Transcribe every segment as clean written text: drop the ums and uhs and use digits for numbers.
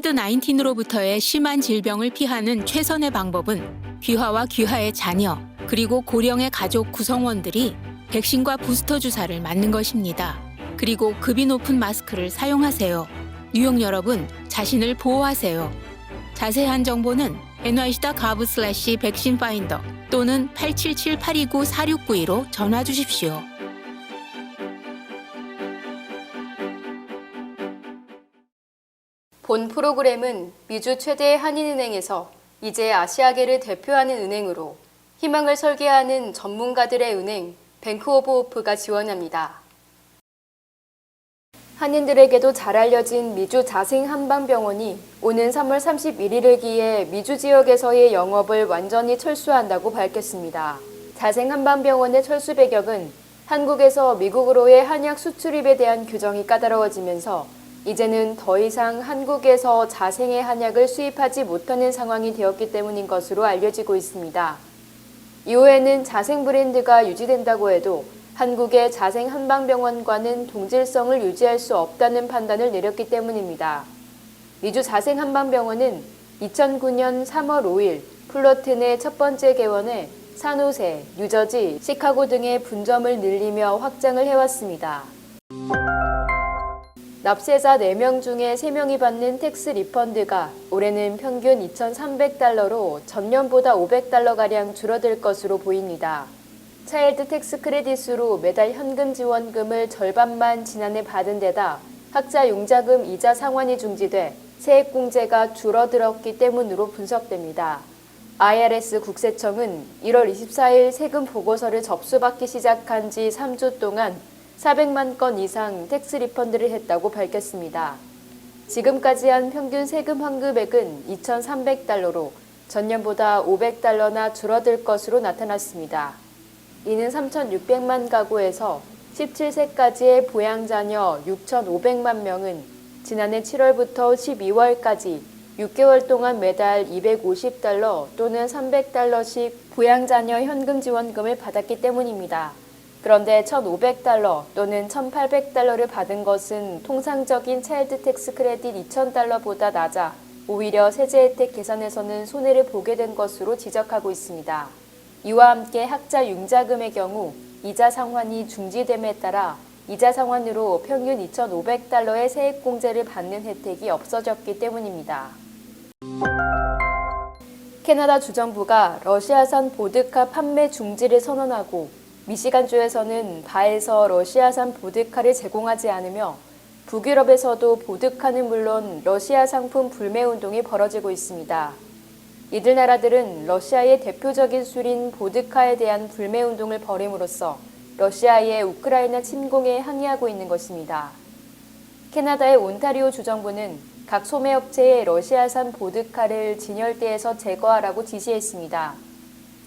코비드-19로부터의 심한 질병을 피하는 최선의 방법은 귀화와 귀화의 자녀, 그리고 고령의 가족 구성원들이 백신과 부스터 주사를 맞는 것입니다. 그리고 급이 높은 마스크를 사용하세요. 뉴욕 여러분, 자신을 보호하세요. 자세한 정보는 nyc.gov/백신파인더 또는 877-829-4692로 전화 주십시오. 본 프로그램은 미주 최대 한인은행에서 이제 아시아계를 대표하는 은행으로 희망을 설계하는 전문가들의 은행 뱅크 오브 호프가 지원합니다. 한인들에게도 잘 알려진 미주 자생한방병원이 오는 3월 31일을 기해 미주 지역에서의 영업을 완전히 철수한다고 밝혔습니다. 자생한방병원의 철수 배경은 한국에서 미국으로의 한약 수출입에 대한 규정이 까다로워지면서 이제는 더 이상 한국에서 자생의 한약을 수입하지 못하는 상황이 되었기 때문인 것으로 알려지고 있습니다. 이후에는 자생 브랜드가 유지된다고 해도 한국의 자생 한방병원과는 동질성을 유지할 수 없다는 판단을 내렸기 때문입니다. 미주 자생 한방병원은 2009년 3월 5일 플러튼의 첫 번째 개원에 산호세, 뉴저지, 시카고 등의 분점을 늘리며 확장을 해왔습니다. 납세자 4명 중에 3명이 받는 텍스 리펀드가 올해는 평균 $2,300로 전년보다 $500가량 줄어들 것으로 보입니다. 차일드 텍스 크레딧으로 매달 현금 지원금을 절반만 지난해 받은 데다 학자 융자금 이자 상환이 중지돼 세액공제가 줄어들었기 때문으로 분석됩니다. IRS 국세청은 1월 24일 세금 보고서를 접수받기 시작한 지 3주 동안 400만 건 이상 텍스 리펀드를 했다고 밝혔습니다. 지금까지 한 평균 세금 환급액은 $2,300로 전년보다 $500나 줄어들 것으로 나타났습니다. 이는 3,600만 가구에서 17세까지의 보양자녀 6,500만 명은 지난해 7월부터 12월까지 6개월 동안 매달 $250 또는 $300씩 보양자녀 현금 지원금을 받았기 때문입니다. 그런데 $1,500 또는 $1,800를 받은 것은 통상적인 차일드 텍스 크레딧 $2,000보다 낮아 오히려 세제 혜택 계산에서는 손해를 보게 된 것으로 지적하고 있습니다. 이와 함께 학자 융자금의 경우 이자 상환이 중지됨에 따라 이자 상환으로 평균 $2,500의 세액공제를 받는 혜택이 없어졌기 때문입니다. 캐나다 주정부가 러시아산 보드카 판매 중지를 선언하고 미시간주에서는 바에서 러시아산 보드카를 제공하지 않으며 북유럽에서도 보드카는 물론 러시아 상품 불매 운동이 벌어지고 있습니다. 이들 나라들은 러시아의 대표적인 술인 보드카에 대한 불매 운동을 벌임으로써 러시아의 우크라이나 침공에 항의하고 있는 것입니다. 캐나다의 온타리오 주정부는 각 소매업체에 러시아산 보드카를 진열대에서 제거하라고 지시했습니다.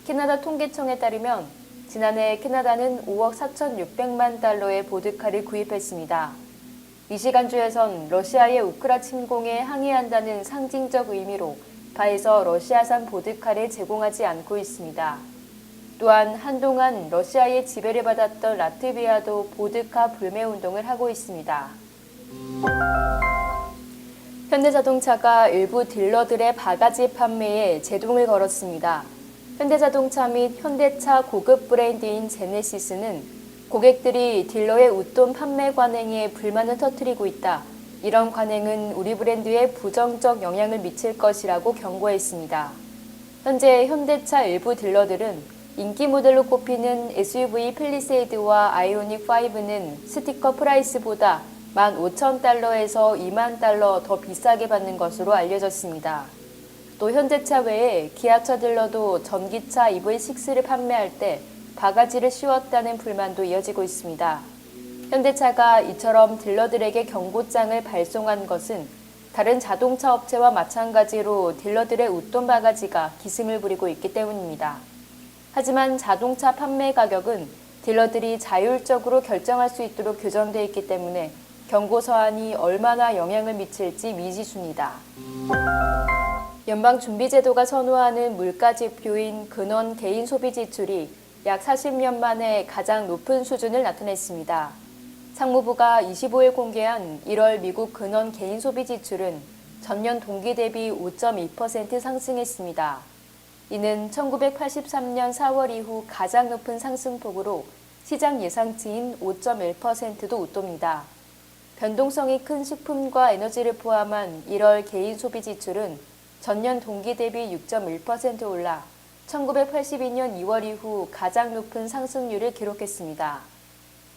캐나다 통계청에 따르면 지난해 캐나다는 5억 4,600만 달러의 보드카를 구입했습니다. 미시간주에선 러시아의 우크라 침공에 항의한다는 상징적 의미로 바에서 러시아산 보드카를 제공하지 않고 있습니다. 또한 한동안 러시아의 지배를 받았던 라트비아도 보드카 불매 운동을 하고 있습니다. 현대자동차가 일부 딜러들의 바가지 판매에 제동을 걸었습니다. 현대자동차 및 현대차 고급 브랜드인 제네시스는 고객들이 딜러의 웃돈 판매 관행에 불만을 터뜨리고 있다. 이런 관행은 우리 브랜드에 부정적 영향을 미칠 것이라고 경고했습니다. 현재 현대차 일부 딜러들은 인기 모델로 꼽히는 SUV 팰리세이드와 아이오닉 5는 스티커 프라이스보다 $15,000에서 $20,000 더 비싸게 받는 것으로 알려졌습니다. 또 현대차 외에 기아차 딜러도 전기차 EV6를 판매할 때 바가지를 씌웠다는 불만도 이어지고 있습니다. 현대차가 이처럼 딜러들에게 경고장을 발송한 것은 다른 자동차 업체와 마찬가지로 딜러들의 웃돈 바가지가 기승을 부리고 있기 때문입니다. 하지만 자동차 판매 가격은 딜러들이 자율적으로 결정할 수 있도록 규정되어 있기 때문에 경고 서한이 얼마나 영향을 미칠지 미지수입니다. 연방준비제도가 선호하는 물가지표인 근원 개인 소비 지출이 약 40년 만에 가장 높은 수준을 나타냈습니다. 상무부가 25일 공개한 1월 미국 근원 개인 소비 지출은 전년 동기 대비 5.2% 상승했습니다. 이는 1983년 4월 이후 가장 높은 상승폭으로 시장 예상치인 5.1%도 웃돕니다. 변동성이 큰 식품과 에너지를 포함한 1월 개인 소비 지출은 전년 동기 대비 6.1% 올라 1982년 2월 이후 가장 높은 상승률을 기록했습니다.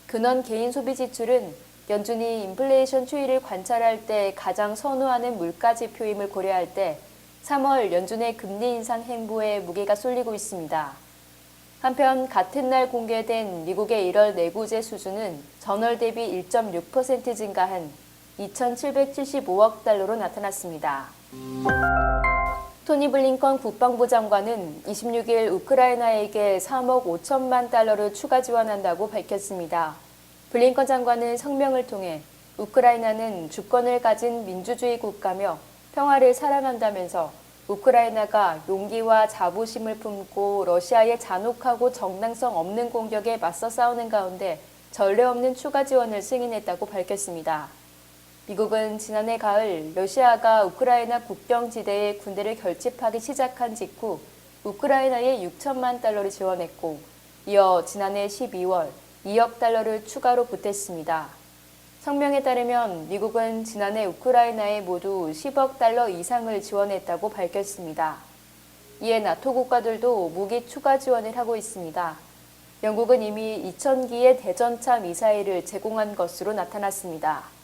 근원 개인 소비 지출은 연준이 인플레이션 추이를 관찰할 때 가장 선호하는 물가 지표임을 고려할 때 3월 연준의 금리 인상 행보에 무게가 쏠리고 있습니다. 한편 같은 날 공개된 미국의 1월 내구재 수준은 전월 대비 1.6% 증가한 2,775억 달러로 나타났습니다. 토니 블링컨 국방부 장관은 26일 우크라이나에게 3억 5천만 달러를 추가 지원한다고 밝혔습니다. 블링컨 장관은 성명을 통해 우크라이나는 주권을 가진 민주주의 국가며 평화를 사랑한다면서 우크라이나가 용기와 자부심을 품고 러시아의 잔혹하고 정당성 없는 공격에 맞서 싸우는 가운데 전례 없는 추가 지원을 승인했다고 밝혔습니다. 미국은 지난해 가을 러시아가 우크라이나 국경지대에 군대를 결집하기 시작한 직후 우크라이나에 6천만 달러를 지원했고 이어 지난해 12월 2억 달러를 추가로 보탰습니다. 성명에 따르면 미국은 지난해 우크라이나에 모두 10억 달러 이상을 지원했다고 밝혔습니다. 이에 나토 국가들도 무기 추가 지원을 하고 있습니다. 영국은 이미 2,000기의 대전차 미사일을 제공한 것으로 나타났습니다.